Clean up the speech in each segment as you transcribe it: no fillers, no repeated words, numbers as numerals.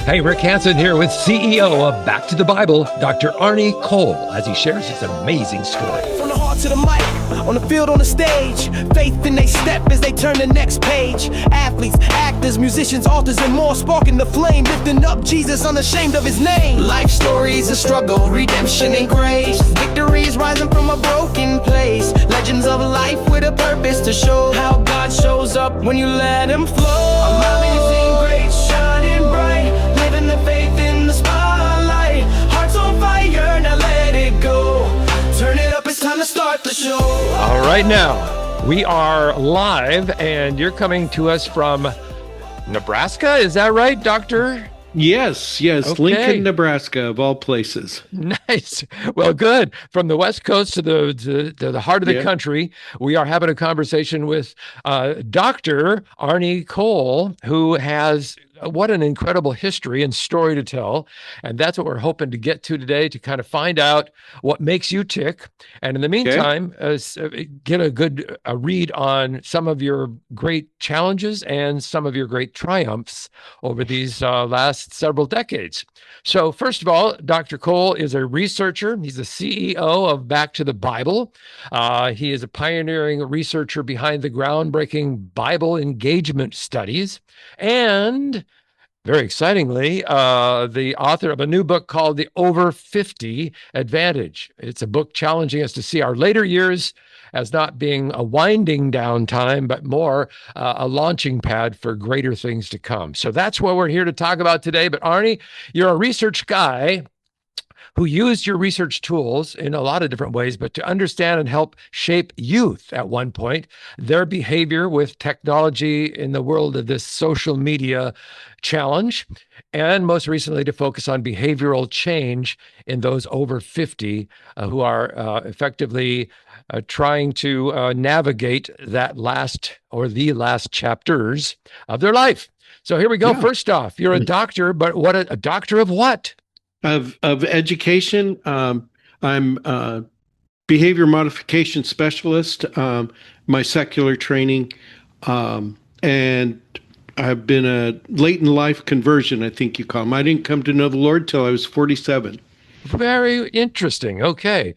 Hey, Rick Hansen here with CEO of Back to the Bible, Dr. Arnie Cole, as he shares his amazing story. From the heart to the mic, on the field, on the stage, faith in they step as they turn the next page. Athletes, actors, musicians, authors, and more, sparking the flame, lifting up Jesus, unashamed of his name. Life stories of struggle, redemption, and grace. Victories rising from a broken place. Legends of life with a purpose to show how God shows up when you let him flow. Amazing grace, shining bright, living the faith in the spotlight. Hearts on fire, now let it go. Turn it up, it's time to start the show. All right, now we are live, and you're coming to us from Nebraska. Is that right, Doctor? Yes. Okay. Lincoln, Nebraska, of all places. Nice. Well, good. From the West Coast to the heart of the country, we are having a conversation with Dr. Arnie Cole, who has what an incredible history and story to tell. And that's what we're hoping to get to today, to kind of find out what makes you tick. And in the meantime, get a good read on some of your great challenges and some of your great triumphs over these last several decades. So first of all, Dr. Cole is a researcher. He's the CEO of Back to the Bible. He is a pioneering researcher behind the groundbreaking Bible engagement studies, and very excitingly, the author of a new book called The Over 50 Advantage. It's a book challenging us to see our later years as not being a winding down time, but more a launching pad for greater things to come. So that's what we're here to talk about today. But Arnie, you're a research guy who used your research tools in a lot of different ways, but to understand and help shape youth at one point, their behavior with technology in the world of this social media challenge, and most recently to focus on behavioral change in those over 50 who are effectively trying to navigate that last or the last chapters of their life. So here we go. Yeah. First off, you're a doctor, but what a doctor of what? Of education. I'm a behavior modification specialist, my secular training, and I've been a late in life conversion, I think you call them. I didn't come to know the Lord till I was 47. Very interesting. Okay.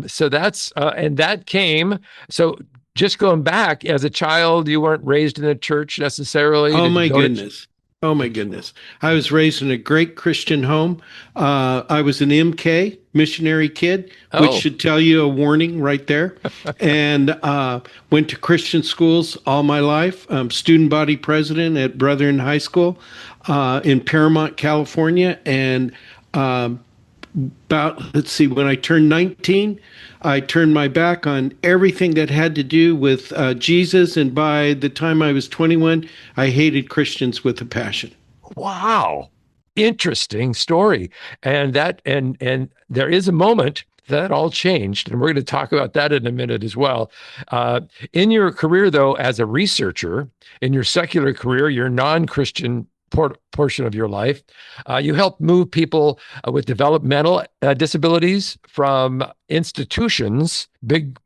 So that's, and that came, so just going back, as a child, you weren't raised in a church necessarily. Oh my goodness. Oh my goodness. I was raised in a great Christian home. I was an MK, missionary kid, which should tell you a warning right there. And went to Christian schools all my life. Student body president at Brethren High School in Paramount, California. And when I turned 19, I turned my back on everything that had to do with Jesus. And by the time I was 21, I hated Christians with a passion. Wow. Interesting story. And there is a moment that all changed. And we're going to talk about that in a minute as well. In your career, though, as a researcher, in your secular career, your non-Christian portion of your life, you help move people with developmental disabilities from institutions, big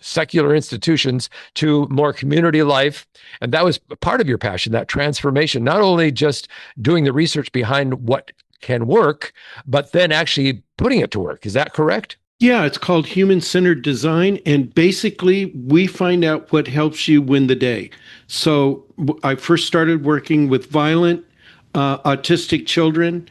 secular institutions, to more community life. And that was part of your passion, that transformation, not only just doing the research behind what can work, but then actually putting it to work. Is that correct? Yeah, it's called human-centered design. And basically, we find out what helps you win the day. So I first started working with violent, autistic children.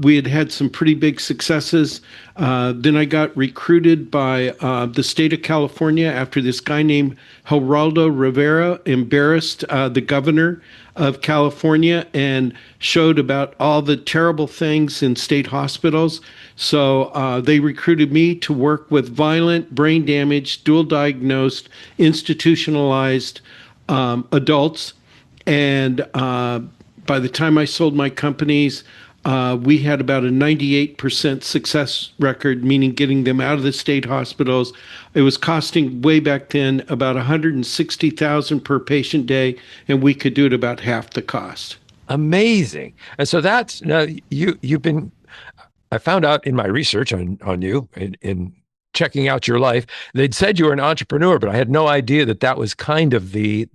We had some pretty big successes. Then I got recruited by the state of California after this guy named Geraldo Rivera embarrassed the governor of California and showed about all the terrible things in state hospitals. So they recruited me to work with violent, brain damaged, dual diagnosed, institutionalized adults. And by the time I sold my companies, we had about a 98% success record, meaning getting them out of the state hospitals. It was costing way back then about $160,000 per patient day, and we could do it about half the cost. Amazing. And so that's, now you've been, I found out in my research on you in checking out your life. They'd said you were an entrepreneur, but I had no idea that that was kind of the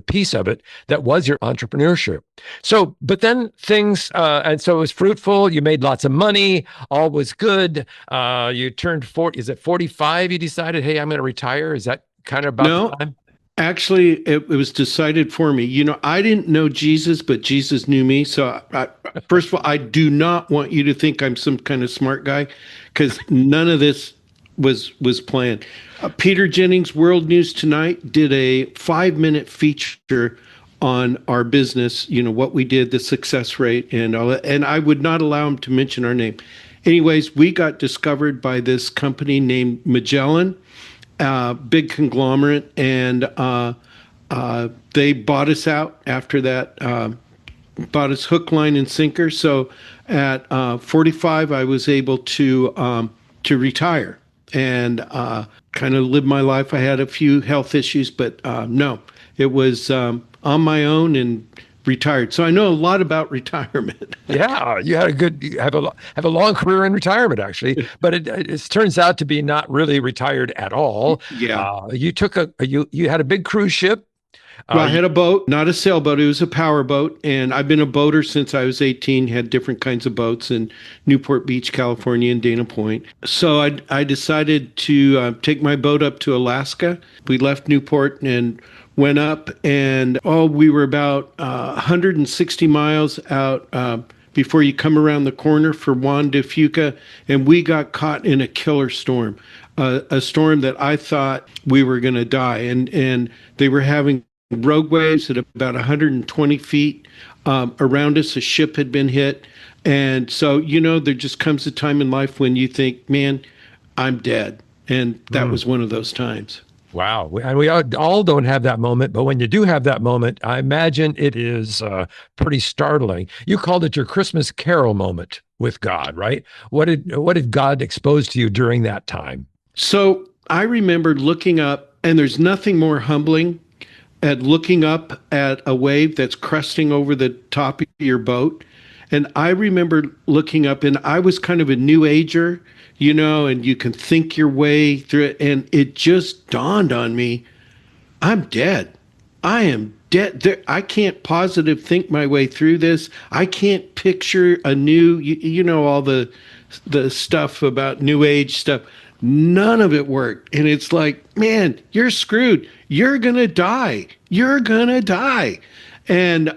piece of it that was your entrepreneurship. So, but then things, and so it was fruitful. You made lots of money. All was good. You turned 40. Is it 45? You decided, hey, I'm going to retire. Is that kind of about No, the time? actually, it was decided for me. I didn't know Jesus, but Jesus knew me. So, first of all, I do not want you to think I'm some kind of smart guy, because none of this was planned. Peter Jennings, World News Tonight, did a 5-minute feature on our business. What we did, the success rate, and all that. And I would not allow him to mention our name. Anyways, we got discovered by this company named Magellan, big conglomerate, and they bought us out after that, bought us hook, line, and sinker. So at 45, I was able to retire and kind of live my life. I had a few health issues, but no, it was on my own and retired. So I know a lot about retirement. Yeah, you had you have a long career in retirement, actually, but it turns out to be not really retired at all. Yeah. You took you had a big cruise ship. Well, I had a boat, not a sailboat. It was a power boat. And I've been a boater since I was 18, had different kinds of boats in Newport Beach, California, and Dana Point. So I decided to take my boat up to Alaska. We left Newport and went up, and we were about 160 miles out before you come around the corner for Juan de Fuca, and we got caught in a killer storm, a storm that I thought we were going to die. And they were having rogue waves at about 120 feet around us. A ship had been hit. And so, there just comes a time in life when you think, man, I'm dead. And that was one of those times. Wow. And we all don't have that moment, but when you do have that moment, I imagine it is pretty startling. You called it your Christmas Carol moment with God, right? What did God expose to you during that time? So I remember looking up, and there's nothing more humbling at looking up at a wave that's cresting over the top of your boat. And I remember looking up, and I was kind of a new ager, and you can think your way through it. And it just dawned on me, I'm dead. I am dead. I can't positive think my way through this. I can't picture a new, all the stuff about new age stuff. None of it worked. And it's like, man, you're screwed. You're going to die. You're going to die. And,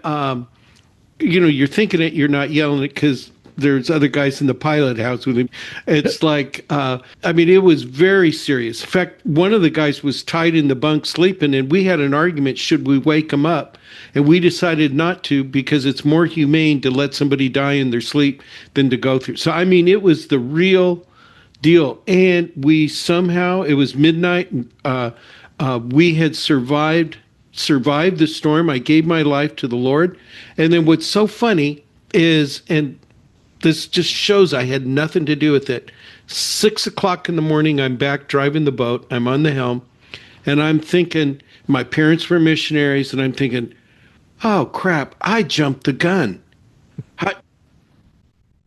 you're thinking it, you're not yelling it because there's other guys in the pilot house with him. It's like, it was very serious. In fact, one of the guys was tied in the bunk sleeping, and we had an argument, should we wake him up? And we decided not to, because it's more humane to let somebody die in their sleep than to go through. So, it was the real deal. And we somehow, it was midnight, we had survived the storm. I gave my life to the Lord. And then what's so funny is, and this just shows I had nothing to do with it. 6:00 in the morning, I'm back driving the boat. I'm on the helm, and I'm thinking, my parents were missionaries, and I'm thinking, oh crap, I jumped the gun.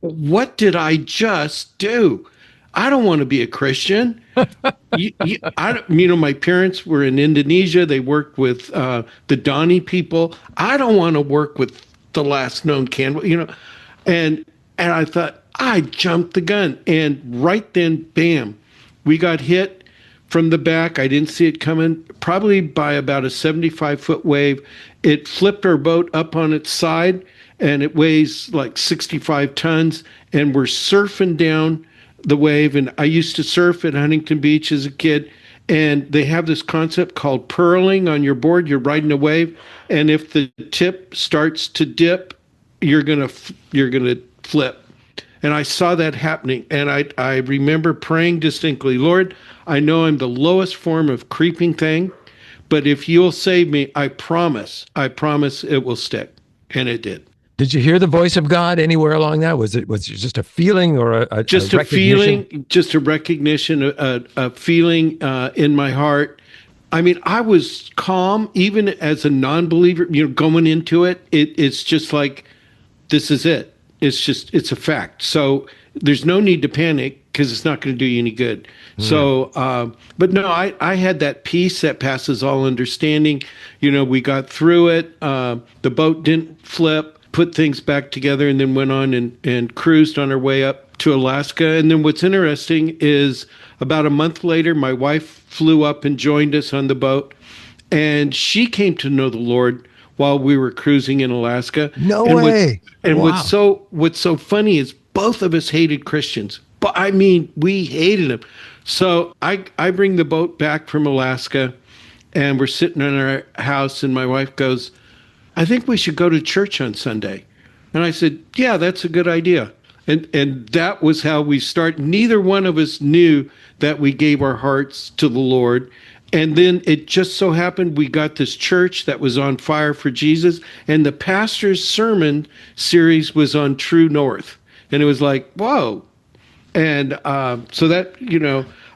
What did I just do? I don't want to be a Christian. My parents were in Indonesia. They worked with the Donny people. I don't want to work with the last known cannibal, And I thought, I jumped the gun. And right then, bam, we got hit from the back. I didn't see it coming, probably by about a 75-foot wave. It flipped our boat up on its side, and it weighs like 65 tons. And we're surfing down the wave. And I used to surf at Huntington Beach as a kid. And they have this concept called purling on your board. You're riding a wave. And if the tip starts to dip, you're gonna flip. And I saw that happening. And I remember praying distinctly, Lord, I know I'm the lowest form of creeping thing, but if you'll save me, I promise it will stick. And it did. Did you hear the voice of God anywhere along that? Was it just a feeling or a feeling, just a recognition, a feeling in my heart. I was calm, even as a non-believer, going into it. It's just like, this is it. it's a fact. So there's no need to panic because it's not going to do you any good. So, but no, I had that peace that passes all understanding. We got through it. The boat didn't flip, put things back together, and then went on and cruised on our way up to Alaska. And then what's interesting is about a month later, my wife flew up and joined us on the boat, and she came to know the Lord while we were cruising in Alaska. No and way. What's so funny is both of us hated Christians. But I mean, we hated them. So I bring the boat back from Alaska, and we're sitting in our house, and my wife goes, I think we should go to church on Sunday. And I said, yeah, that's a good idea. And that was how we started. Neither one of us knew that we gave our hearts to the Lord. And then it just so happened we got this church that was on fire for Jesus, and the pastor's sermon series was on True North. And it was like, whoa. And so that,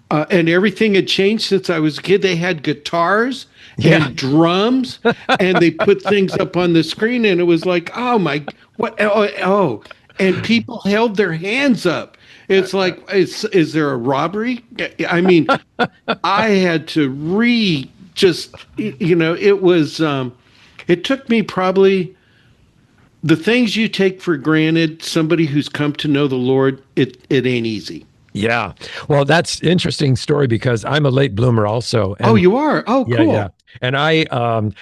and everything had changed since I was a kid. They had guitars and drums, and they put things up on the screen, and it was like, oh my, what? Oh. And people held their hands up. It's like, is there a robbery? I mean, I had to it was, it took me probably the things you take for granted, somebody who's come to know the Lord, it ain't easy. Yeah. Well, that's interesting story because I'm a late bloomer also. And, oh, you are? Oh, cool. Yeah. And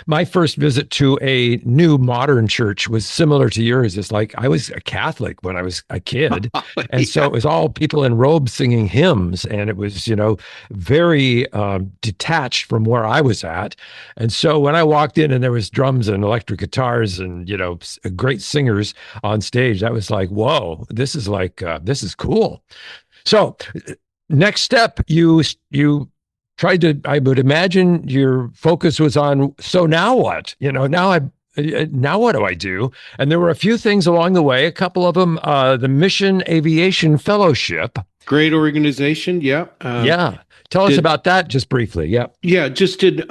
my first visit to a new modern church was similar to yours. It's like I was a Catholic when I was a kid. And so it was all people in robes singing hymns. And it was, very detached from where I was at. And so when I walked in and there was drums and electric guitars and, great singers on stage, that was like, whoa, this is cool. So next step, you tried to, I would imagine your focus was on, so now what? Now what do I do? And there were a few things along the way, a couple of them, the Mission Aviation Fellowship. Great organization. Yeah. Tell us about that just briefly. Yeah. Yeah. Just did,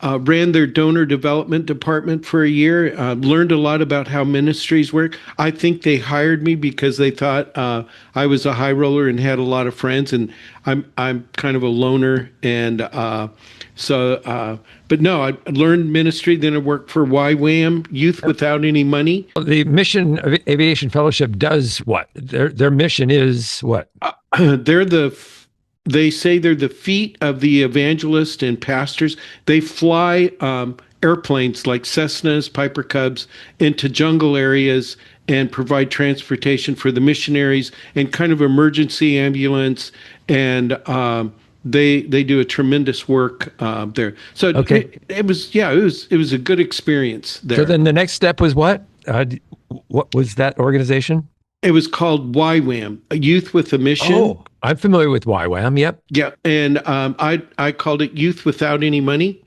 ran their donor development department for a year, learned a lot about how ministries work. I think they hired me because they thought I was a high roller and had a lot of friends, and I'm kind of a loner. And but no, I learned ministry. Then I worked for YWAM, Youth Without Any Money. The Mission Aviation Fellowship does what? Their mission is what? They say they're the feet of the evangelist and pastors. They fly airplanes like Cessnas, Piper Cubs into jungle areas and provide transportation for the missionaries and kind of emergency ambulance. And they do a tremendous work there. So it was a good experience there. So then the next step was what? What was that organization? It was called YWAM, a Youth with a Mission. Oh, I'm familiar with YWAM. Yep. Yeah, and I called it Youth Without Any Money,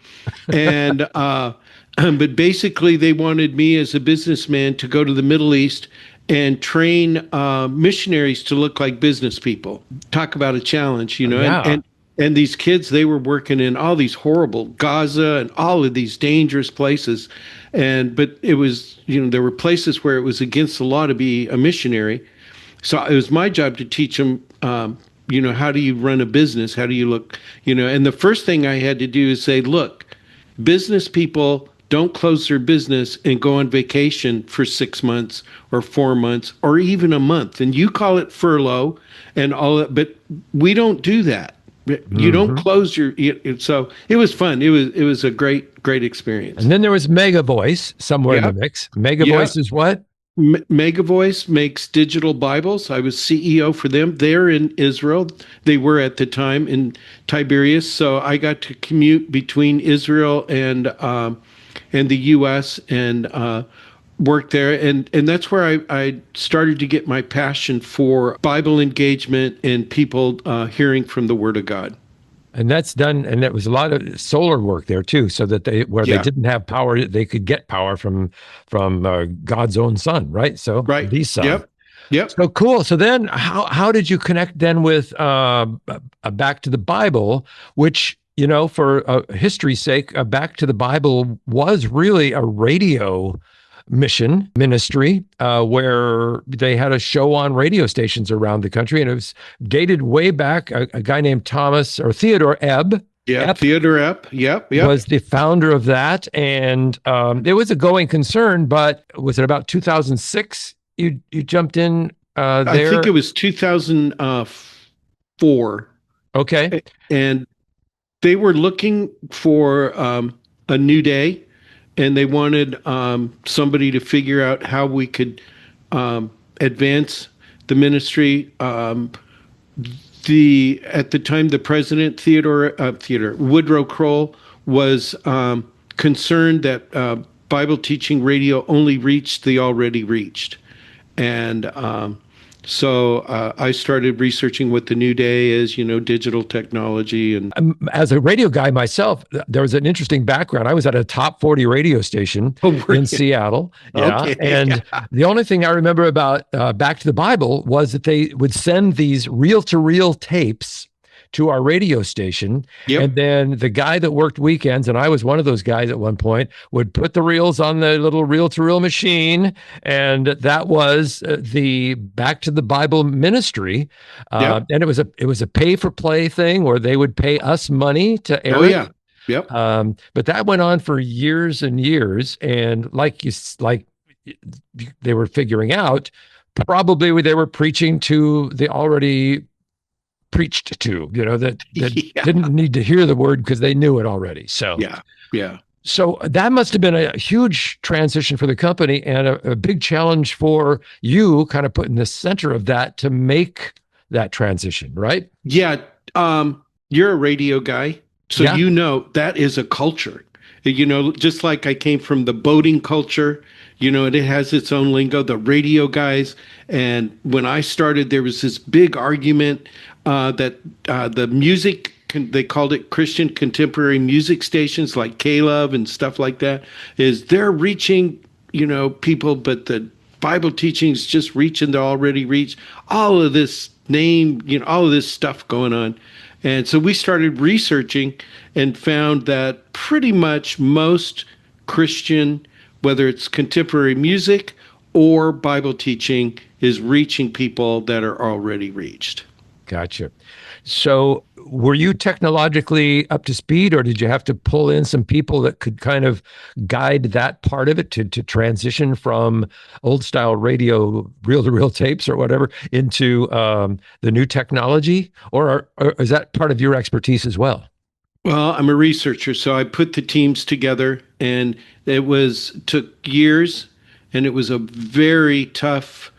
and but basically they wanted me as a businessman to go to the Middle East and train missionaries to look like business people. Talk about a challenge, Yeah. And these kids, they were working in all these horrible Gaza and all of these dangerous places. But it was, there were places where it was against the law to be a missionary. So it was my job to teach them, how do you run a business? How do you look, and the first thing I had to do is say, look, business people don't close their business and go on vacation for 6 months or 4 months or even a month. And you call it furlough and all that, but we don't do that. You don't close so it was fun. It was a great experience. And then there was Mega Voice somewhere in the mix. Mega Voice is what? Mega Voice makes digital Bibles. I was CEO for them. They're in Israel. They were at the time in Tiberias. So I got to commute between Israel and the U.S. and worked there, and that's where I started to get my passion for Bible engagement and people hearing from the Word of God. And that's done, and there was a lot of solar work there too, so that they didn't have power, they could get power from God's own Son, right? So the Son. Yep. So cool. So then, how did you connect then with Back to the Bible, which for history's sake, Back to the Bible was really a radio mission ministry where they had a show on radio stations around the country, and it was dated way back. A guy named Thomas or Theodore Ebb. Yeah, Theodore Epp. Yep. Was the founder of that, and it was a going concern. But was it about 2006? You jumped in there. I think it was 2004. Okay, and they were looking for a new day, and they wanted somebody to figure out how we could advance the ministry. At the time, the president Theodore Woodrow Kroll was concerned that Bible teaching radio only reached the already reached, and so I started researching what the new day is, digital technology. And as a radio guy myself, there was an interesting background. I was at a top 40 radio station in Seattle. Yeah. Okay. And the only thing I remember about Back to the Bible was that they would send these reel-to-reel tapes to our radio station. Yep. And then the guy that worked weekends, and I was one of those guys at one point, would put the reels on the little reel-to-reel machine. And that was the Back to the Bible ministry. Yep. And it was a pay-for-play thing where they would pay us money to air Oh, it. yeah. Yep. But that went on for years and years. And like they were figuring out, probably they were preaching to the already preached to, that didn't need to hear the word because they knew it already. So yeah. So that must have been a huge transition for the company and a big challenge for you, kind of put in the center of that to make that transition, right? Yeah. You're a radio guy, so that is a culture. Just like I came from the boating culture, it has its own lingo, the radio guys. And when I started, there was this big argument that the music, they called it Christian contemporary music stations like K-Love and stuff like that, is they're reaching, people, but the Bible teachings just reaching the already reached. All of this all of this stuff going on. And so we started researching and found that pretty much most Christian, whether it's contemporary music or Bible teaching, is reaching people that are already reached. Gotcha. So were you technologically up to speed, or did you have to pull in some people that could kind of guide that part of it to transition from old style radio, reel-to-reel tapes or whatever into the new technology? Or is that part of your expertise as well? Well, I'm a researcher, so I put the teams together, and it took years, and it was a very tough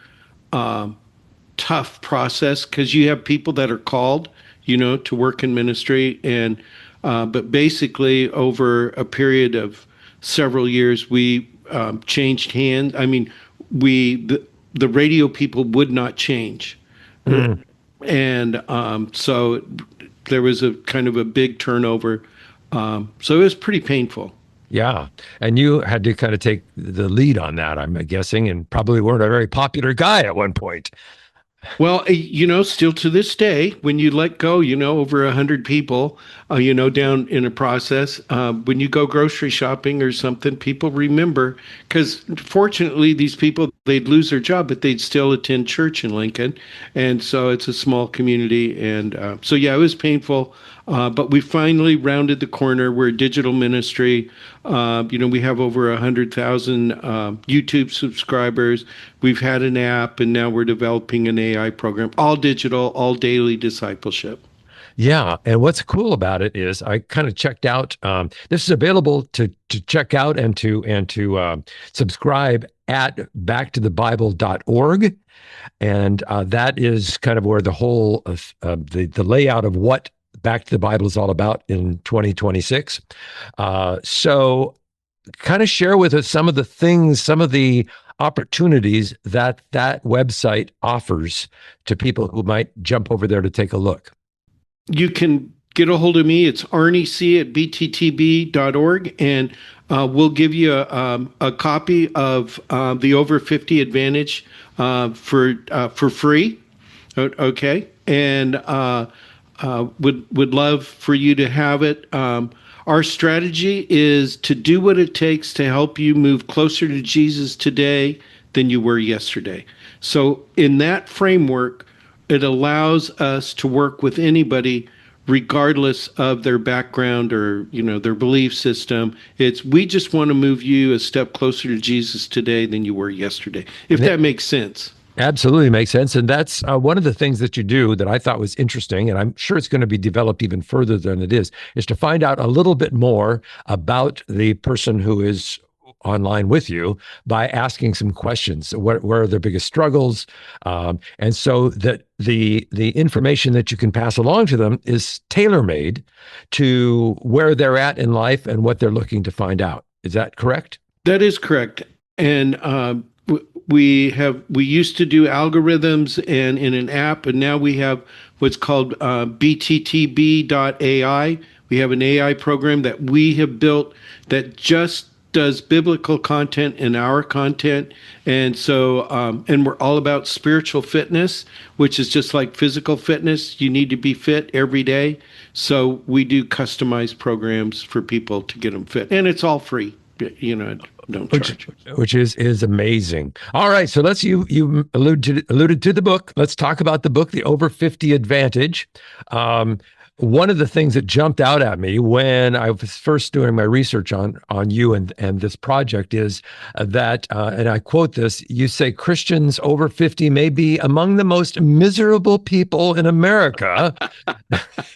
process because you have people that are called, to work in ministry, and but basically over a period of several years, we changed hands. I mean, the radio people would not change, and so there was a kind of a big turnover. So it was pretty painful. Yeah. And you had to kind of take the lead on that, I'm guessing, and probably weren't a very popular guy at one point. Well, still to this day, when you let go, over 100 people, down in a process, when you go grocery shopping or something, people remember, because fortunately, these people, they'd lose their job, but they'd still attend church in Lincoln. And so it's a small community. And so, yeah, it was painful. But we finally rounded the corner. We're a digital ministry. We have over 100,000 YouTube subscribers. We've had an app, and now we're developing an AI program. All digital, all daily discipleship. Yeah, and what's cool about it is I kind of checked out. This is available to check out and to subscribe at backtothebible.org, and that is kind of where the whole the layout of what Back to the Bible is all about in 2026. So kind of share with us some of the things, some of the opportunities that website offers to people who might jump over there to take a look. You can get a hold of me. It's arniec@bttb.org, and we'll give you a copy of the Over 50 Advantage for free. Okay, and would love for you to have it. Our strategy is to do what it takes to help you move closer to Jesus today than you were yesterday. So, in that framework, it allows us to work with anybody regardless of their background or, their belief system. It's we just want to move you a step closer to Jesus today than you were yesterday, if that makes sense. Absolutely makes sense. And that's one of the things that you do that I thought was interesting, and I'm sure it's going to be developed even further than it is to find out a little bit more about the person who is online with you by asking some questions. Where are their biggest struggles? And so that the information that you can pass along to them is tailor-made to where they're at in life and what they're looking to find out. Is that correct? That is correct. And we used to do algorithms and in an app, and now we have what's called bttb.ai. We have an AI program that we have built that just does biblical content and our content. And so, and we're all about spiritual fitness, which is just like physical fitness. You need to be fit every day. So we do customized programs for people to get them fit. And it's all free. Don't charge. Which is amazing. All right, so you alluded to the book. Let's talk about the book, The Over 50 Advantage. One of the things that jumped out at me when I was first doing my research on you and this project is that, and I quote this, you say Christians over 50 may be among the most miserable people in America.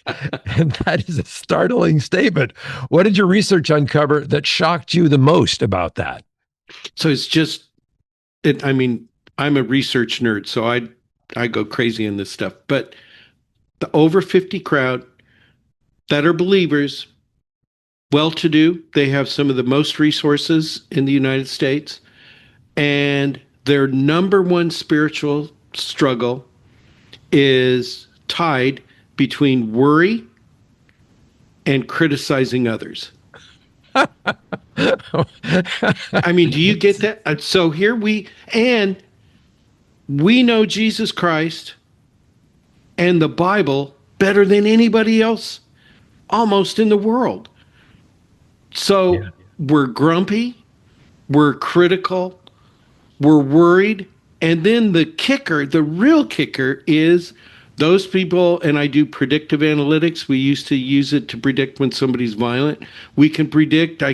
And that is a startling statement. What did your research uncover that shocked you the most about that? So it's just, I'm a research nerd, so I go crazy in this stuff. But the over 50 crowd that are believers, well-to-do, they have some of the most resources in the United States, and their number one spiritual struggle is tied between worry and criticizing others. Do you get that? So here we know Jesus Christ and the Bible better than anybody else almost in the world. So we're grumpy, we're critical, we're worried. And then the real kicker is those people, and I do predictive analytics. We used to use it to predict when somebody's violent. I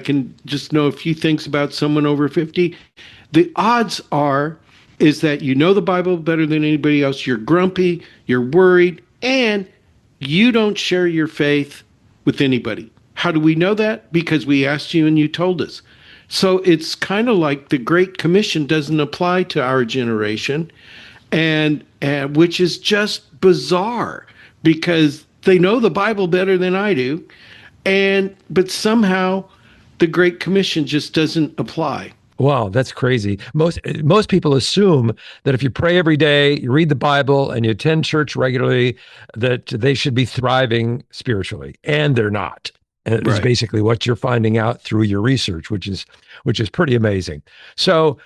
can just know a few things about someone over 50. The odds is that you know the Bible better than anybody else. You're grumpy, you're worried, and you don't share your faith with anybody. How do we know that? Because we asked you and you told us. So it's kind of like the Great Commission doesn't apply to our generation, and which is just bizarre because they know the Bible better than I do, but somehow the Great Commission just doesn't apply. Wow, that's crazy. Most people assume that if you pray every day, you read the Bible, and you attend church regularly, that they should be thriving spiritually, and they're not. And it's basically what you're finding out through your research, which is pretty amazing. So,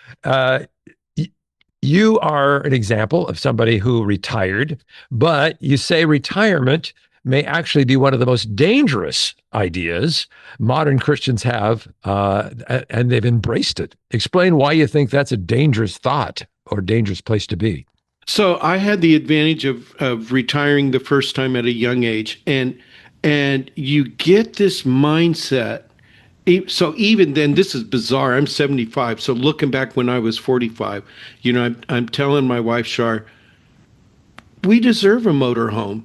you are an example of somebody who retired, but you say retirement may actually be one of the most dangerous ideas modern Christians have, and they've embraced it. Explain why you think that's a dangerous thought or dangerous place to be. So I had the advantage of retiring the first time at a young age, and you get this mindset. So even then, this is bizarre. I'm 75. So looking back when I was 45, I'm telling my wife, Shar, we deserve a motorhome.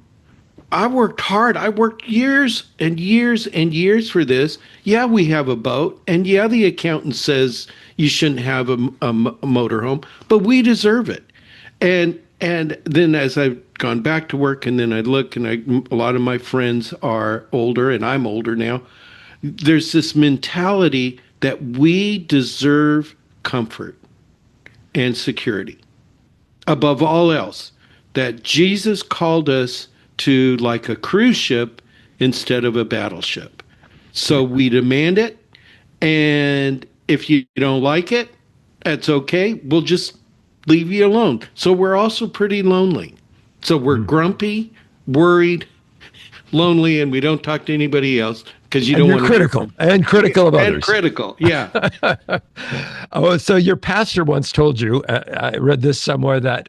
I worked hard. I worked years and years and years for this. Yeah, we have a boat. And yeah, the accountant says you shouldn't have a motorhome, but we deserve it. And then as I've gone back to work, and then I look, and a lot of my friends are older, and I'm older now. There's this mentality that we deserve comfort and security above all else, that Jesus called us to like a cruise ship instead of a battleship. So we demand it, and if you don't like it, that's okay. We'll just leave you alone. So we're also pretty lonely. So we're grumpy, worried, lonely, and we don't talk to anybody else because you And don't you're want to critical and critical of and others. critical. Yeah. Oh, so your pastor once told you, I read this somewhere, that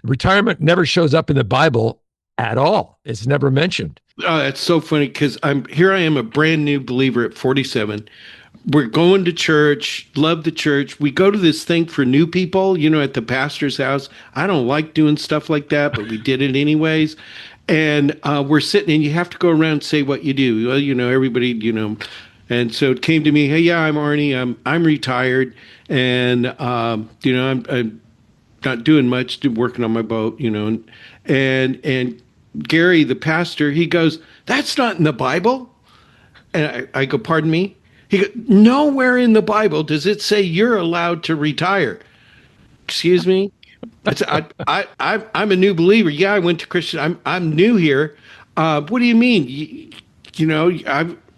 retirement never shows up in the Bible at all. It's never mentioned. It's so funny because I am a brand new believer at 47. We're going to church, love the church. We go to this thing for new people, at the pastor's house. I don't like doing stuff like that, but we did it anyways. And we're sitting, and you have to go around and say what you do. Well, everybody, And so it came to me, hey, yeah, I'm Arnie. I'm retired, and I'm not doing much, working on my boat, and Gary, the pastor, he goes, "That's not in the Bible." And I go, "Pardon me?" He goes, "Nowhere in the Bible does it say you're allowed to retire." Excuse me? I'm a new believer. Yeah, I went to Christian. I'm new here. What do you mean?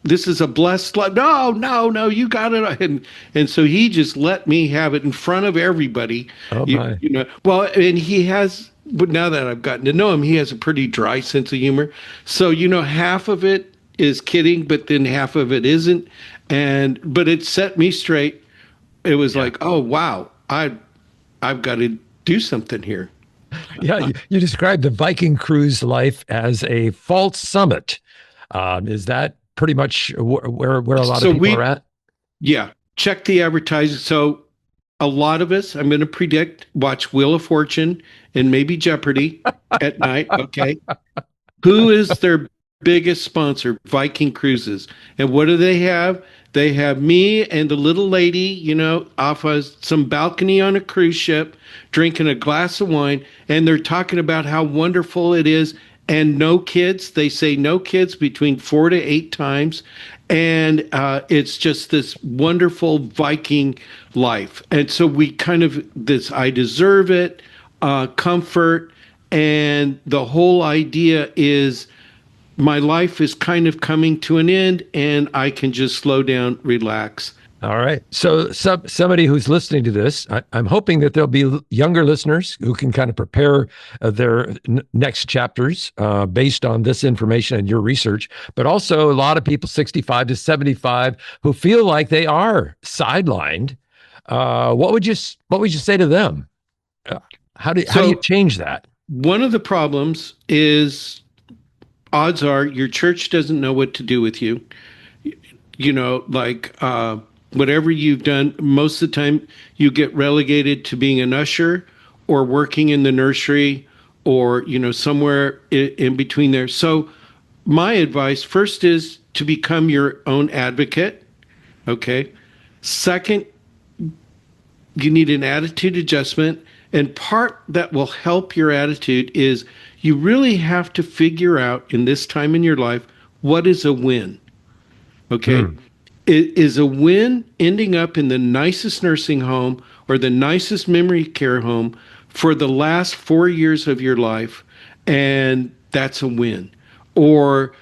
This is a blessed life. No, no, no, you got it. And so he just let me have it in front of everybody. Oh my. Well, and he has, but now that I've gotten to know him, he has a pretty dry sense of humor. So, half of it is kidding, but then half of it isn't. But it set me straight. It was like, oh, wow, I've got to do something here. Yeah, you described the Viking cruise life as a false summit. Is that pretty much where a lot of people are at? Yeah, check the advertising. So a lot of us, I'm going to predict, watch Wheel of Fortune and maybe Jeopardy at night. Okay. Who is their biggest sponsor? Viking Cruises. And what do they have? They have me and the little lady, off of some balcony on a cruise ship, drinking a glass of wine, and they're talking about how wonderful it is. And no kids. They say no kids between 4 to 8 times. And it's just this wonderful Viking life. And so we kind of, I deserve it, comfort. And the whole idea is my life is kind of coming to an end, and I can just slow down, relax. All right. So somebody who's listening to this, I'm hoping that there'll be younger listeners who can kind of prepare their next chapters based on this information and your research, but also a lot of people 65 to 75 who feel like they are sidelined. What would you say to them? How do you change that? One of the problems is, odds are your church doesn't know what to do with you. Whatever you've done, most of the time you get relegated to being an usher or working in the nursery or, somewhere in between there. So my advice first is to become your own advocate. Okay. Second, you need an attitude adjustment. And part that will help your attitude is you really have to figure out in this time in your life, what is a win? Okay. Is a win ending up in the nicest nursing home or the nicest memory care home for the last 4 years of your life, and that's a win? Or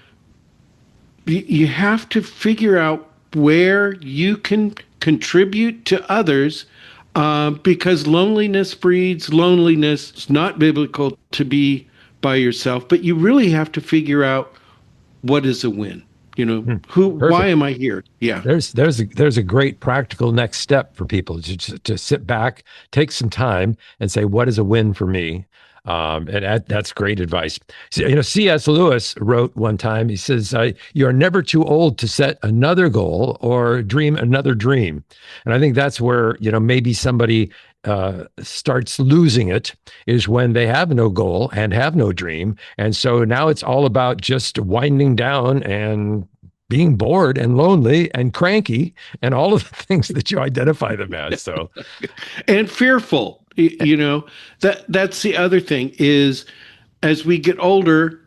you have to figure out where you can contribute to others, because loneliness breeds loneliness. It's not biblical to be by yourself, but you really have to figure out what is a win. Why am I here? Yeah. There's a great practical next step for people to sit back, take some time and say, what is a win for me? And that's great advice. C.S. Lewis wrote one time, he says, you're never too old to set another goal or dream another dream. And I think that's where, maybe somebody starts losing it, is when they have no goal and have no dream. And so now it's all about just winding down and being bored and lonely and cranky and all of the things that you identify them as. So, and fearful, that's the other thing is, as we get older,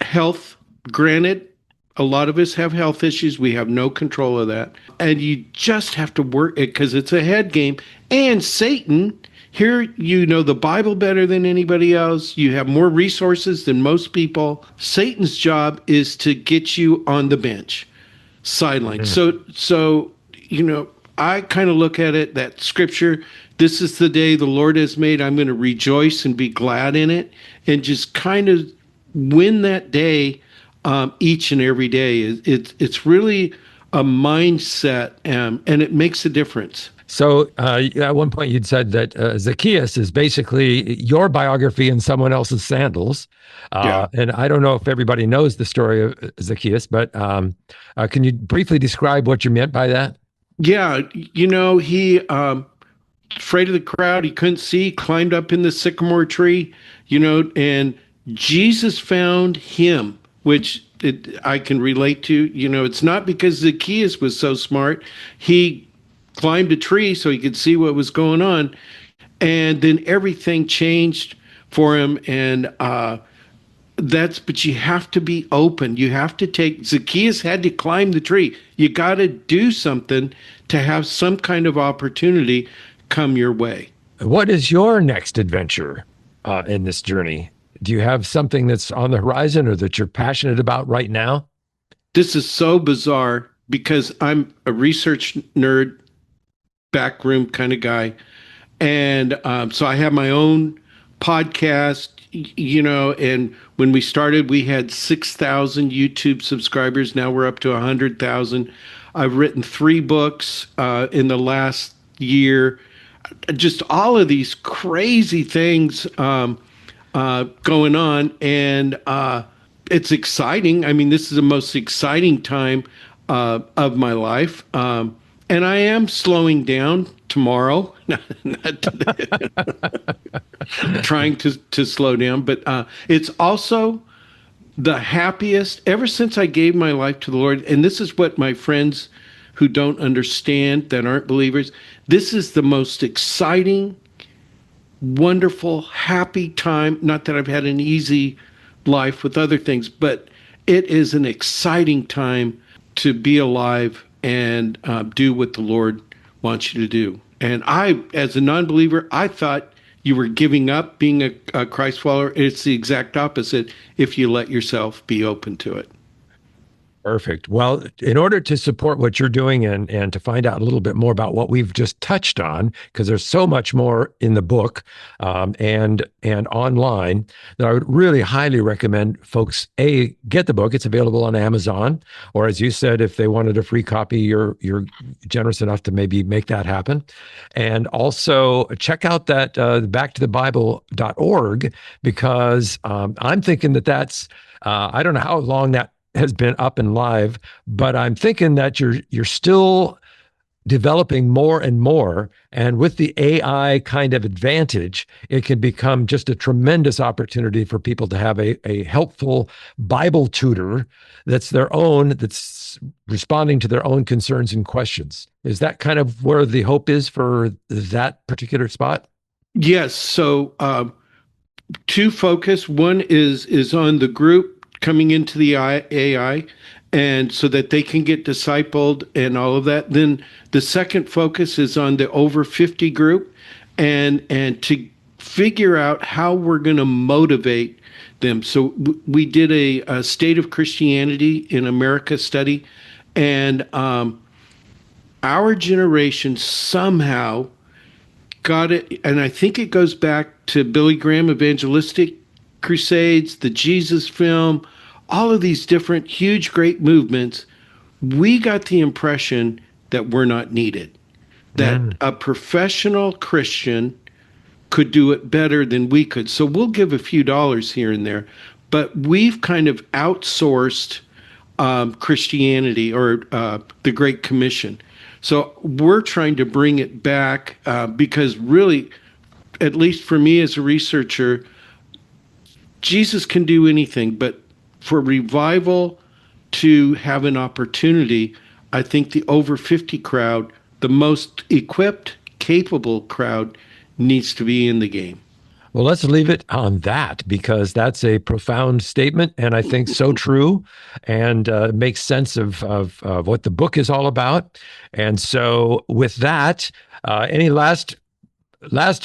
health, granted, a lot of us have health issues. We have no control of that. And you just have to work it because it's a head game. And Satan, here, the Bible better than anybody else. You have more resources than most people. Satan's job is to get you on the bench, sideline. So, I kind of look at it, that scripture, this is the day the Lord has made. I'm going to rejoice and be glad in it, and just kind of win that day. each and every day. It's really a mindset, and it makes a difference. So at one point you'd said that Zacchaeus is basically your biography in someone else's sandals. Yeah. And I don't know if everybody knows the story of Zacchaeus, but can you briefly describe what you meant by that? Yeah, he afraid of the crowd, he couldn't see, climbed up in the sycamore tree, and Jesus found him, which I can relate to. It's not because Zacchaeus was so smart. He climbed a tree so he could see what was going on, and then everything changed for him. And but you have to be open. You have to Zacchaeus had to climb the tree. You got to do something to have some kind of opportunity come your way. What is your next adventure in this journey? Do you have something that's on the horizon or that you're passionate about right now? This is so bizarre because I'm a research nerd, backroom kind of guy. And so I have my own podcast, and when we started, we had 6,000 YouTube subscribers. Now we're up to 100,000. I've written 3 books in the last year. Just all of these crazy things going on, and it's exciting. I mean, this is the most exciting time of my life, and I am slowing down tomorrow. Not today. Trying to slow down, but it's also the happiest ever since I gave my life to the Lord. And this is what my friends who don't understand, that aren't believers, this is the most exciting, wonderful, happy time. Not that I've had an easy life with other things, but it is an exciting time to be alive and do what the Lord wants you to do. And I, as a non-believer, I thought you were giving up being a Christ follower. It's the exact opposite if you let yourself be open to it. Perfect. Well, in order to support what you're doing and to find out a little bit more about what we've just touched on, because there's so much more in the book and online, that I would really highly recommend folks, get the book. It's available on Amazon, or as you said, if they wanted a free copy, you're generous enough to maybe make that happen. And also check out that backtothebible.org, because I'm thinking that's I don't know how long that has been up and live, but I'm thinking that you're still developing more and more. And with the AI kind of advantage, it can become just a tremendous opportunity for people to have a helpful Bible tutor that's their own, that's responding to their own concerns and questions. Is that kind of where the hope is for that particular spot? Yes. So 2 focus. One is on the group coming into the AI, and so that they can get discipled and all of that. Then the second focus is on the over 50 group, and to figure out how we're going to motivate them. So we did a State of Christianity in America study, and our generation somehow got it, and I think it goes back to Billy Graham evangelistic crusades, the Jesus film, all of these different huge great movements. We got the impression that we're not needed, that a professional Christian could do it better than we could. So we'll give a few dollars here and there, but we've kind of outsourced Christianity, or the Great Commission. So we're trying to bring it back because really, at least for me as a researcher, Jesus can do anything, but for revival to have an opportunity, I think the over 50 crowd, the most equipped, capable crowd, needs to be in the game. Well, let's leave it on that, because that's a profound statement, and I think so true, and makes sense of what the book is all about. And so with that, any last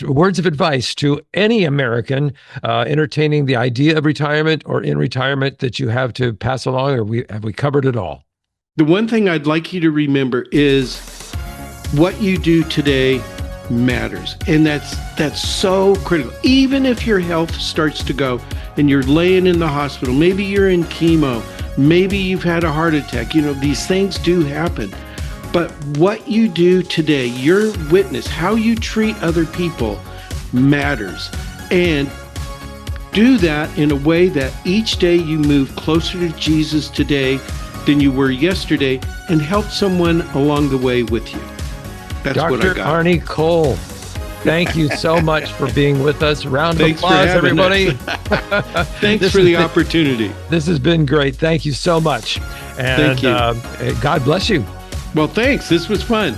words of advice to any American entertaining the idea of retirement or in retirement that you have to pass along, or have we covered it all? The one thing I'd like you to remember is what you do today matters. And that's so critical. Even if your health starts to go and you're laying in the hospital, maybe you're in chemo, Maybe you've had a heart attack. These things do happen. But what you do today, your witness, how you treat other people matters. And do that in a way that each day you move closer to Jesus today than you were yesterday, and help someone along the way with you. That's Dr. what I got. Arnie Cole, thank you so much for being with us. Round of applause, everybody. Thanks for the opportunity. This has been great. Thank you so much. And Thank you. God bless you. Well, thanks. This was fun.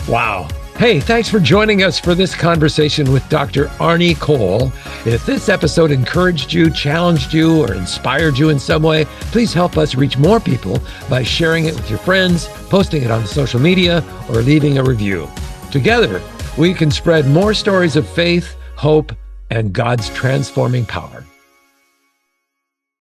Wow. Hey, thanks for joining us for this conversation with Dr. Arnie Cole. If this episode encouraged you, challenged you, or inspired you in some way, please help us reach more people by sharing it with your friends, posting it on social media, or leaving a review. Together, we can spread more stories of faith, hope, and God's transforming power.